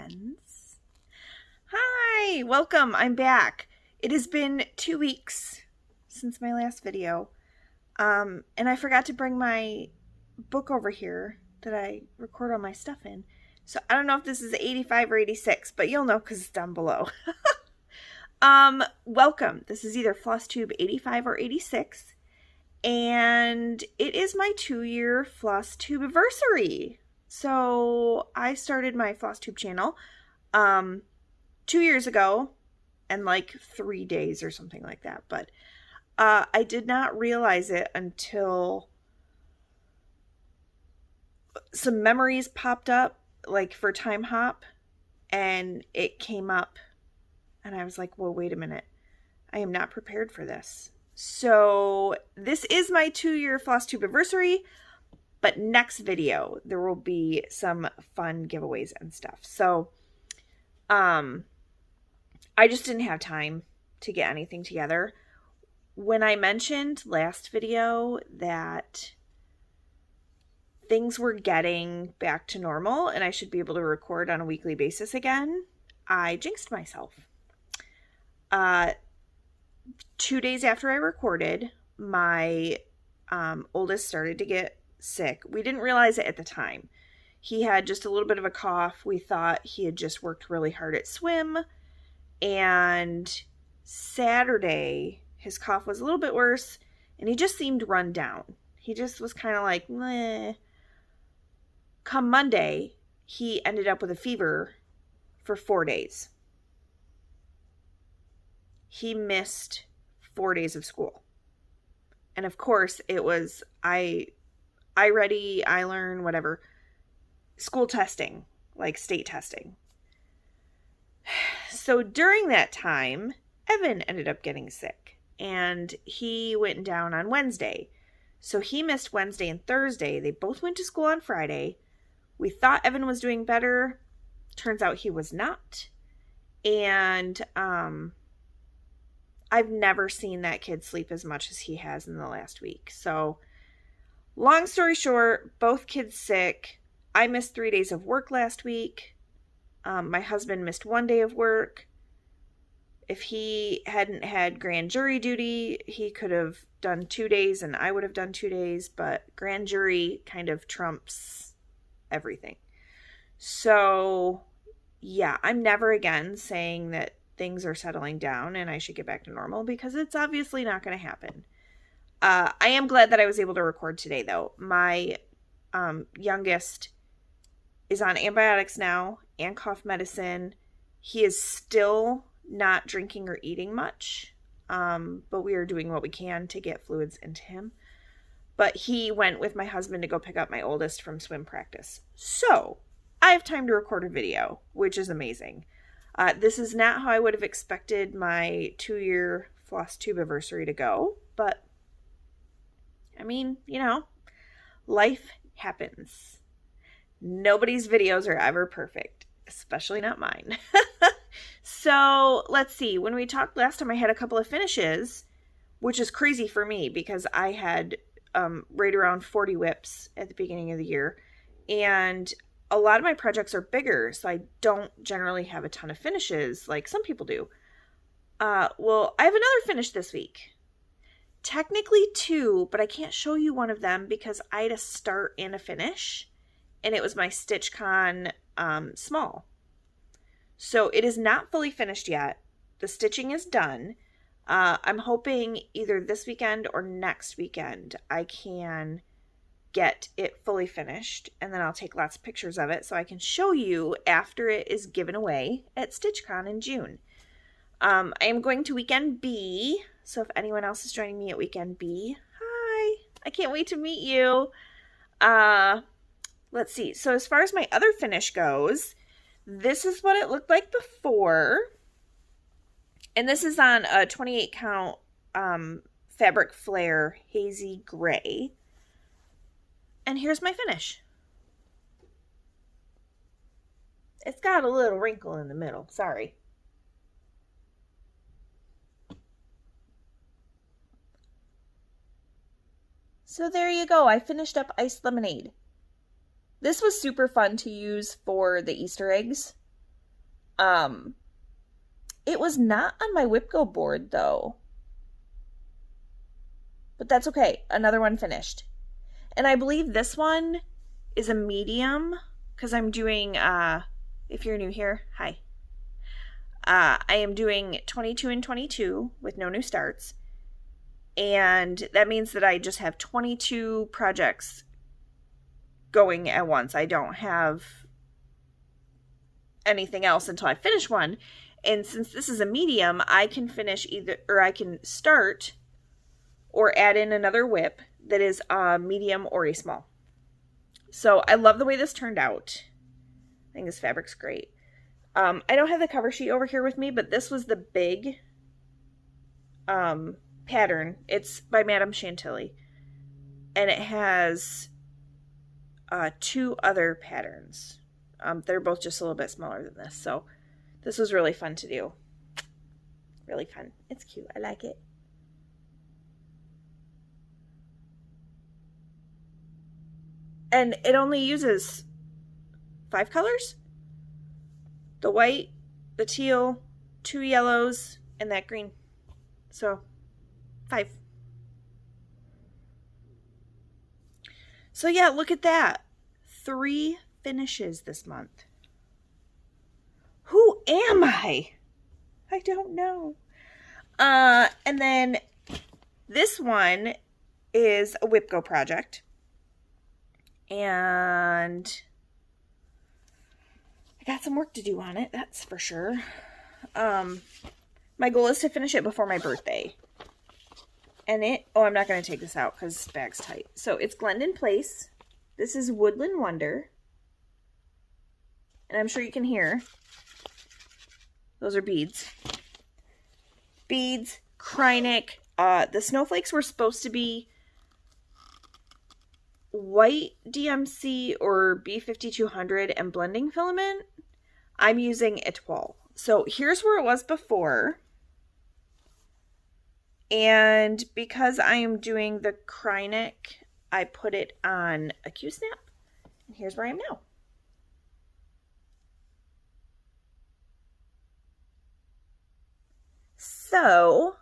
friends. Hi, welcome. I'm back. It has been 2 weeks since my last video. And I forgot to bring my book over here that I record all my stuff in. So I don't know if this is 85 or 86, but you'll know because it's down below. Welcome. This is either Flosstube 85 or 86. And it is my 2-year Flosstubiversary. So I started my Flosstube channel 2 years ago and like 3 days or something like that. But I did not realize it until some memories popped up, like for Time Hop, and it came up and I was like, well, wait a minute. I am not prepared for this. So this is my 2-year Flosstubiversary, but next video there will be some fun giveaways and stuff. So I just didn't have time to get anything together. When I mentioned last video that things were getting back to normal and I should be able to record on a weekly basis again, I jinxed myself. 2 days after I recorded, my oldest started to get sick. We didn't realize it at the time. He had just a little bit of a cough. We thought he had just worked really hard at swim. And Saturday, his cough was a little bit worse and he just seemed run down. He just was kind of like, meh. Come Monday, he ended up with a fever for 4 days. He missed 4 days of school. And of course, it was iReady, iLearn, whatever, school testing, like state testing. So during that time, Evan ended up getting sick and he went down on Wednesday. So he missed Wednesday and Thursday. They both went to school on Friday. We thought Evan was doing better. Turns out he was not. And I've never seen that kid sleep as much as he has in the last week. So long story short, both kids sick. I missed 3 days of work last week. My husband missed 1 day of work. If he hadn't had grand jury duty, he could have done 2 days and I would have done 2 days, but grand jury kind of trumps everything. So yeah, I'm never again saying that things are settling down and I should get back to normal because it's obviously not going to happen. I am glad that I was able to record today though. My youngest is on antibiotics now and cough medicine. He is still not drinking or eating much, but we are doing what we can to get fluids into him. But he went with my husband to go pick up my oldest from swim practice. So I have time to record a video, which is amazing. This is not how I would have expected my 2-year Flosstubiversary to go, but I mean, you know, life happens. Nobody's videos are ever perfect, especially not mine. So let's see. When we talked last time, I had a couple of finishes, which is crazy for me because I had right around 40 WIPs at the beginning of the year. And a lot of my projects are bigger, so I don't generally have a ton of finishes like some people do. Well, I have another finish this week. Technically 2, but I can't show you one of them because I had a start and a finish, and it was my StitchCon small. So it is not fully finished yet. The stitching is done. I'm hoping either this weekend or next weekend I can get it fully finished, and then I'll take lots of pictures of it so I can show you after it is given away at StitchCon in June. I am going to Weekend B, so if anyone else is joining me at Weekend B, hi! I can't wait to meet you. Let's see. So as far as my other finish goes, this is what it looked like before. And this is on a 28 count Fabric Flare Hazy Gray. And here's my finish. It's got a little wrinkle in the middle. Sorry. So there you go. I finished up iced lemonade. This was super fun to use for the Easter eggs. It was not on my WIPGO board though, but that's okay. Another one finished. And I believe this one is a medium because I'm doing, if you're new here, hi. I am doing 22 and 22 with no new starts. And that means that I just have 22 projects going at once. I don't have anything else until I finish one. And since this is a medium, I can finish either, or I can start or add in another whip that is a medium or a small. So I love the way this turned out. I think this fabric's great. I don't have the cover sheet over here with me, but this was the big pattern. It's by Madame Chantilly. And it has 2 other patterns. They're both just a little bit smaller than this. So this was really fun to do. Really fun. It's cute. I like it. And it only uses 5 colors. The white, the teal, 2 yellows, and that green. So 5. So yeah, look at that. 3 finishes this month. Who am I? I don't know. And then this one is a WIPGO project. And I got some work to do on it, that's for sure. My goal is to finish it before my birthday. And I'm not going to take this out because this bag's tight. So it's Glendon Place. This is Woodland Wonder. And I'm sure you can hear. Those are beads. Beads, Krynic. The snowflakes were supposed to be white DMC or B5200 and blending filament. I'm using Etoile. So here's where it was before. And because I am doing the Krynic, I put it on a Q-snap. And here's where I am now. So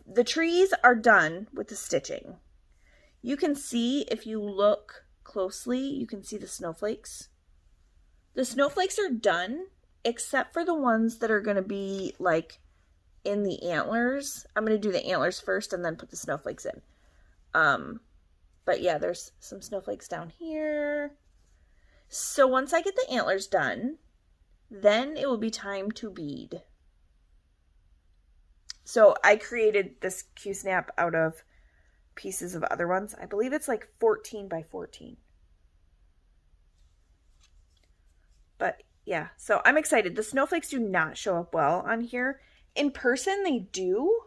the trees are done with the stitching. You can see, if you look closely, you can see the snowflakes. The snowflakes are done, except for the ones that are going to be like in the antlers. I'm going to do the antlers first and then put the snowflakes in. But yeah, there's some snowflakes down here. So once I get the antlers done, then it will be time to bead. So I created this Q-snap out of pieces of other ones. I believe it's like 14 by 14. But yeah, so I'm excited. The snowflakes do not show up well on here. In person, they do.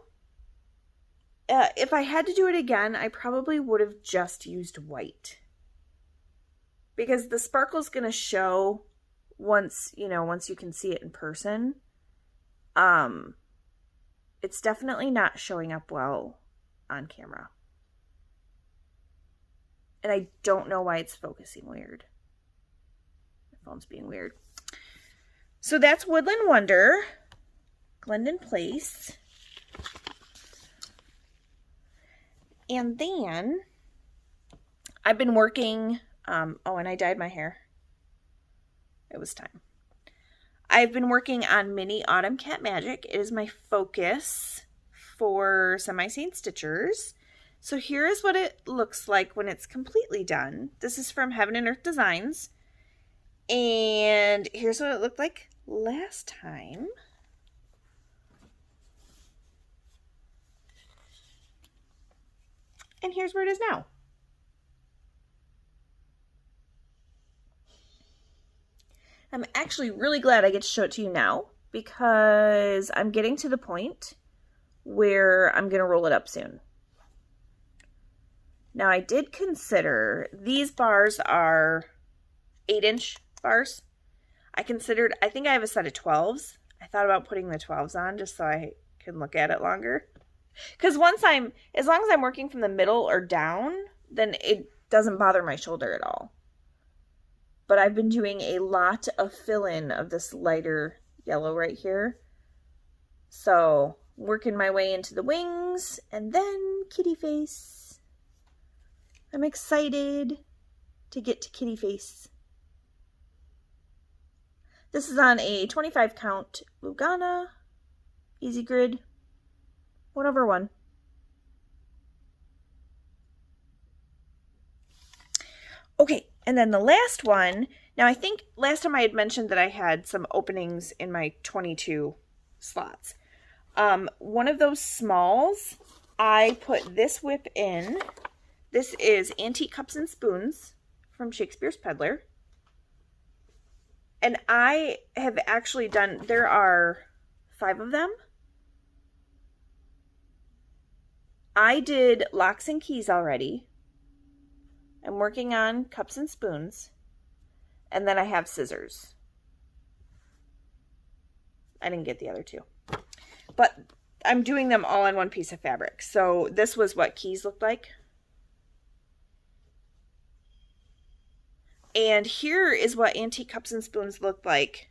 If I had to do it again, I probably would have just used white. Because the sparkle's going to show once you can see it in person. It's definitely not showing up well on camera. And I don't know why it's focusing weird. My phone's being weird. So that's Woodland Wonder, Glendon Place. And then I've been working, and I dyed my hair. It was time. I've been working on Mini Autumn Cat Magic. It is my focus for Semi-Sane Stitchers. So here is what it looks like when it's completely done. This is from Heaven and Earth Designs. And here's what it looked like last time. And here's where it is now. I'm actually really glad I get to show it to you now because I'm getting to the point where I'm going to roll it up soon. Now I did consider, these bars are 8-inch bars. I think I have a set of 12s. I thought about putting the 12s on just so I can look at it longer. Because as long as I'm working from the middle or down, then it doesn't bother my shoulder at all. But I've been doing a lot of fill-in of this lighter yellow right here. So working my way into the wings and then kitty face. I'm excited to get to kitty face. This is on a 25 count Lugana, Easy Grid, 1/1. Okay, and then the last one, now I think last time I had mentioned that I had some openings in my 22 slots. One of those smalls, I put this whip in. This is Antique Cups and Spoons from Shakespeare's Peddler. And I have actually done, there are 5 of them. I did locks and keys already. I'm working on cups and spoons. And then I have scissors. I didn't get the other 2. But I'm doing them all on one piece of fabric. So this was what keys looked like. And here is what Antique Cups and Spoons looked like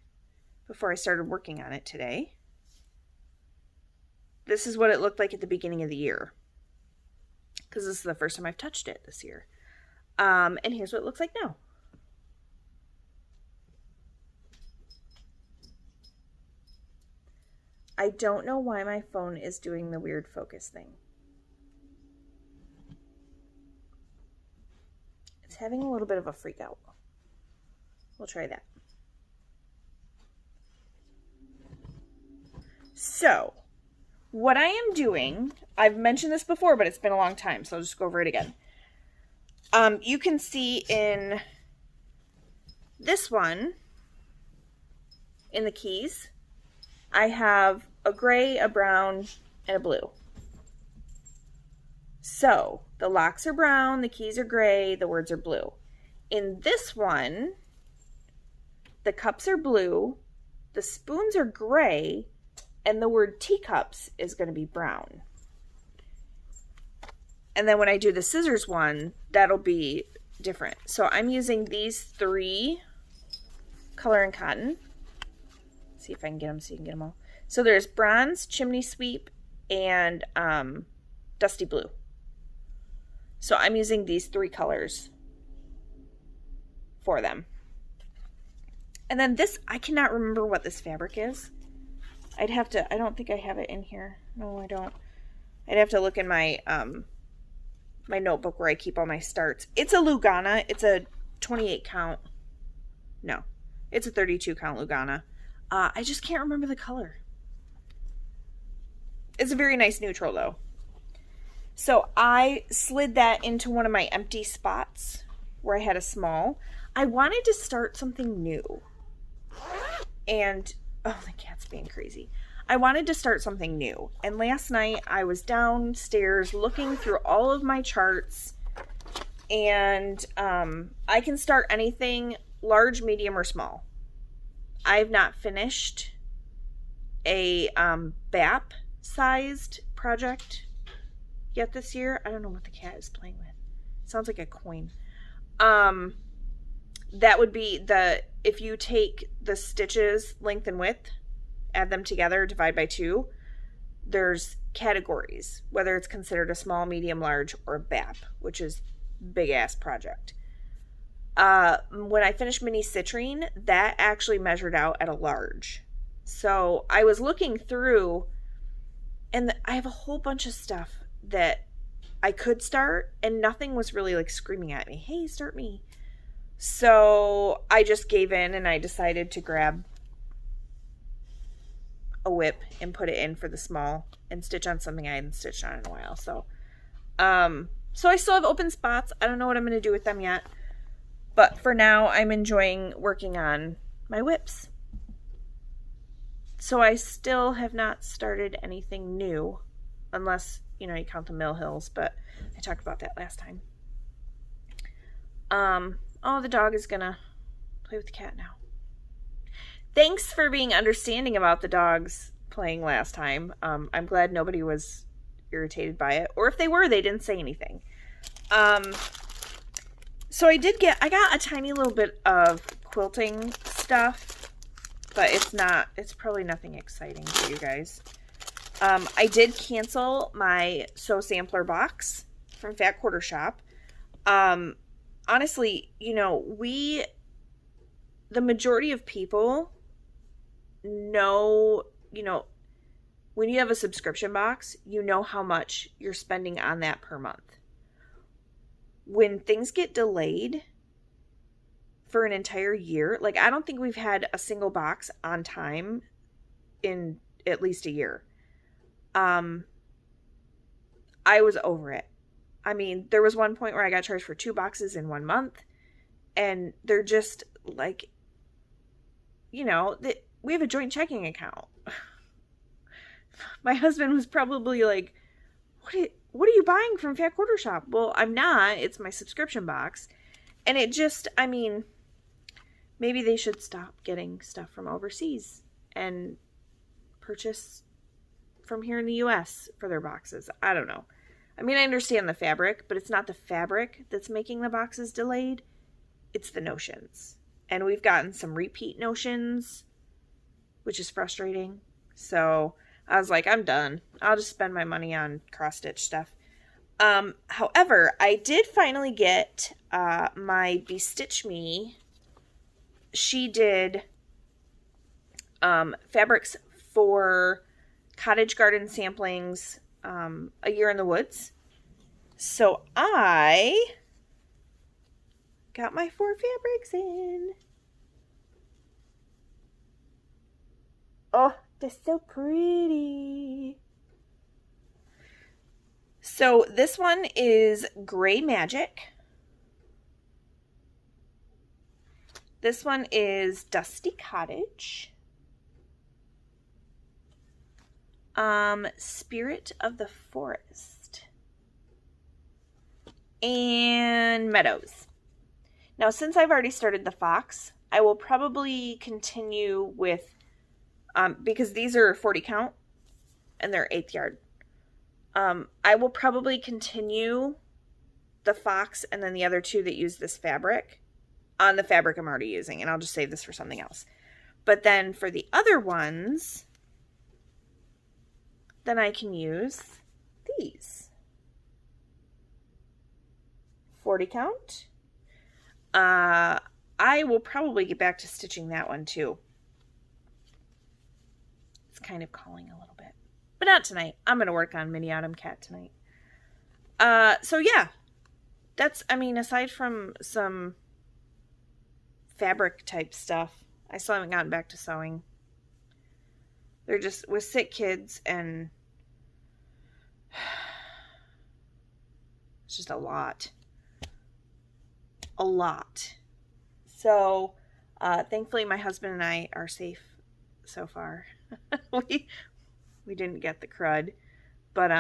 before I started working on it today. This is what it looked like at the beginning of the year, because this is the first time I've touched it this year. And here's what it looks like now. I don't know why my phone is doing the weird focus thing. It's having a little bit of a freak out. We'll try that. So, what I am doing, I've mentioned this before, but it's been a long time, so I'll just go over it again. You can see in this one, in the keys, I have a gray, a brown, and a blue. So, the locks are brown, the keys are gray, the words are blue. In this one, the cups are blue, the spoons are gray, and the word teacups is going to be brown. And then when I do the scissors one, that'll be different. So I'm using these 3 color and cotton. See if I can get them so you can get them all. So there's bronze, chimney sweep, and dusty blue. So I'm using these 3 colors for them. And then this, I cannot remember what this fabric is. I'd have to, I don't think I have it in here. No, I don't. I'd have to look in my my notebook where I keep all my starts. It's a Lugana. It's a 28 count. No, it's a 32 count Lugana. I just can't remember the color. It's a very nice neutral though. So I slid that into one of my empty spots where I had a small. I wanted to start something new. And, oh, the cat's being crazy. I wanted to start something new. And last night I was downstairs looking through all of my charts. And I can start anything large, medium, or small. I've not finished a BAP sized project yet this year. I don't know what the cat is playing with. It sounds like a coin. That would be if you take the stitches length and width, add them together, divide by 2, there's categories, whether it's considered a small, medium, large, or BAP, which is big ass project. When I finished mini citrine, that actually measured out at a large. So I was looking through, and I have a whole bunch of stuff that I could start, and nothing was really like screaming at me, hey, start me. So I just gave in and I decided to grab a whip and put it in for the small and stitch on something I hadn't stitched on in a while. So I still have open spots. I don't know what I'm going to do with them yet. But for now, I'm enjoying working on my whips. So I still have not started anything new, unless, you count the Mill Hills, but I talked about that last time. Oh, the dog is gonna play with the cat now. Thanks for being understanding about the dogs playing last time. I'm glad nobody was irritated by it. Or if they were, they didn't say anything. So I got a tiny little bit of quilting stuff but it's probably nothing exciting for you guys. I did cancel my Sew Sampler box from Fat Quarter Shop. Honestly, the majority of people know, when you have a subscription box, you know how much you're spending on that per month. When things get delayed for an entire year, like I don't think we've had a single box on time in at least a year. I was over it. I mean, there was one point where I got charged for 2 boxes in 1 month, and they're just like, we have a joint checking account. My husband was probably like, what are you buying from Fat Quarter Shop? Well, I'm not. It's my subscription box. And it just, maybe they should stop getting stuff from overseas and purchase from here in the U.S. for their boxes. I don't know. I understand the fabric, but it's not the fabric that's making the boxes delayed. It's the notions. And we've gotten some repeat notions, which is frustrating. So I was like, I'm done. I'll just spend my money on cross-stitch stuff. However, I did finally get my Bestitch Me. She did fabrics for cottage garden samplings, A Year in the Woods. So I got my 4 fabrics in. Oh, they're so pretty. So this one is Gray Magic. This one is Dusty Cottage. Spirit of the Forest. And Meadows. Now, since I've already started the fox, I will probably continue with, because these are 40 count and they're 1/8 yard. I will probably continue the fox and then the other 2 that use this fabric on the fabric I'm already using, and I'll just save this for something else. But then for the other ones, then I can use these. 40 count. I will probably get back to stitching that one too. It's kind of calling a little bit. But not tonight. I'm going to work on Mini Autumn Cat tonight. So yeah. That's, aside from some fabric type stuff, I still haven't gotten back to sewing. They're just with sick kids, and it's just a lot. A lot. So, thankfully my husband and I are safe so far. We didn't get the crud. But,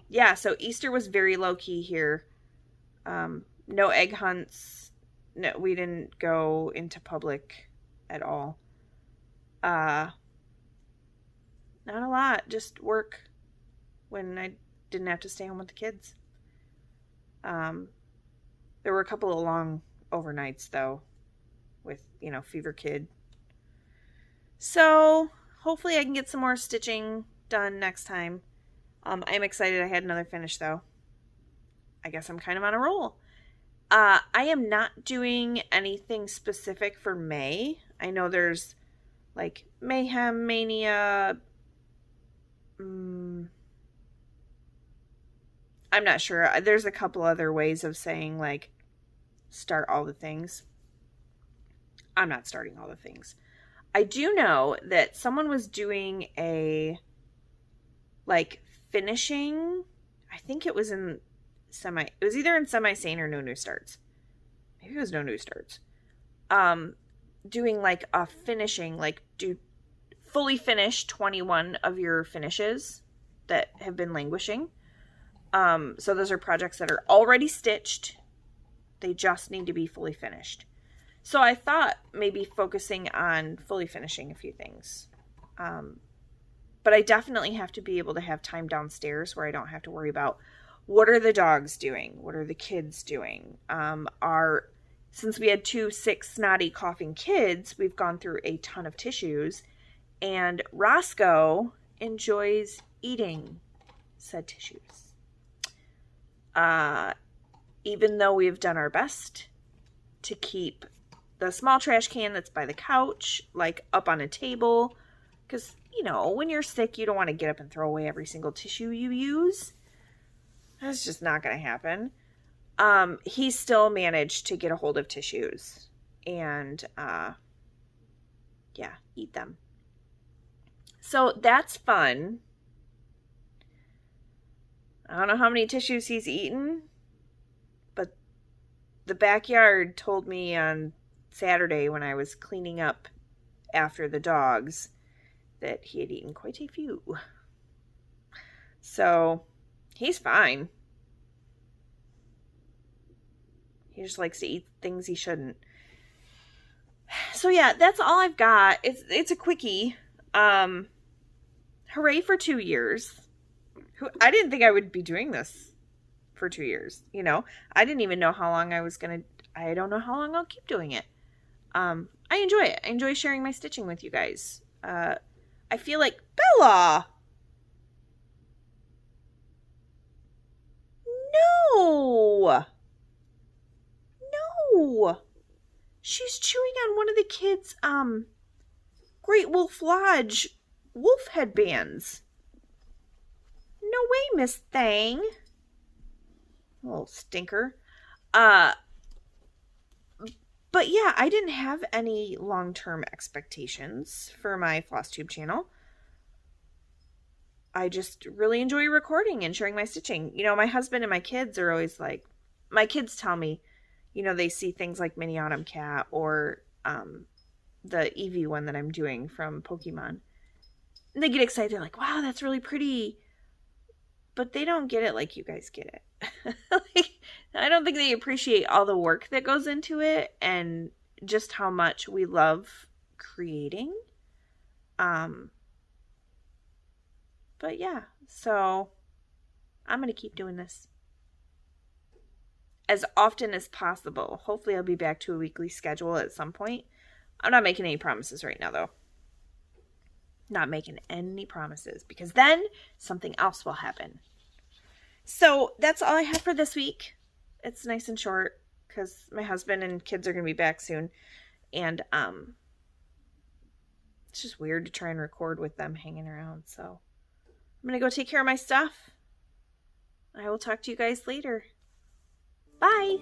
yeah, so Easter was very low-key here. No egg hunts. No, we didn't go into public at all. Not a lot. Just work when I didn't have to stay home with the kids. There were a couple of long overnights, though, with, Fever Kid. So, hopefully I can get some more stitching done next time. I'm excited I had another finish, though. I guess I'm kind of on a roll. I am not doing anything specific for May. I know there's, like, Mayhem, Mania. I'm not sure. There's a couple other ways of saying, like, start all the things. I'm not starting all the things. I do know that someone was doing a, like, finishing. I think it was in it was either in Sane or No New Starts. Maybe it was No New Starts. Doing, like, a finishing, like, do fully finish 21 of your finishes that have been languishing. So those are projects that are already stitched. They just need to be fully finished. So I thought maybe focusing on fully finishing a few things. But I definitely have to be able to have time downstairs where I don't have to worry about what are the dogs doing? What are the kids doing? since we had 2 sick, snotty, coughing kids, we've gone through a ton of tissues. And Roscoe enjoys eating said tissues. Even though we've done our best to keep the small trash can that's by the couch, like, up on a table. Because, you know, when you're sick, you don't want to get up and throw away every single tissue you use. That's just not going to happen. He still managed to get a hold of tissues and, yeah, eat them. So that's fun. I don't know how many tissues he's eaten, but the backyard told me on Saturday when I was cleaning up after the dogs that he had eaten quite a few. So he's fine. He just likes to eat things he shouldn't. So yeah, that's all I've got. It's a quickie. Hooray for 2 years. I didn't think I would be doing this for 2 years. You know, I didn't even know how long I don't know how long I'll keep doing it. I enjoy it. I enjoy sharing my stitching with you guys. I feel like Bella. No. She's chewing on one of the kids' Great Wolf Lodge wolf headbands. No way, Miss Thang. Little stinker. But yeah, I didn't have any long-term expectations for my Flosstube channel. I just really enjoy recording and sharing my stitching. You know, my husband and my kids are always like, my kids tell me, you know, they see things like Mini Autumn Cat or the Eevee one that I'm doing from Pokemon. And they get excited. They're like, wow, that's really pretty. But they don't get it like you guys get it. Like, I don't think they appreciate all the work that goes into it and just how much we love creating. But yeah, so I'm going to keep doing this as often as possible. Hopefully I'll be back to a weekly schedule at some point. I'm not making any promises right now, though. Not making any promises, because then something else will happen. So that's all I have for this week. It's nice and short because my husband and kids are going to be back soon. And it's just weird to try and record with them hanging around. So I'm going to go take care of my stuff. I will talk to you guys later. Bye.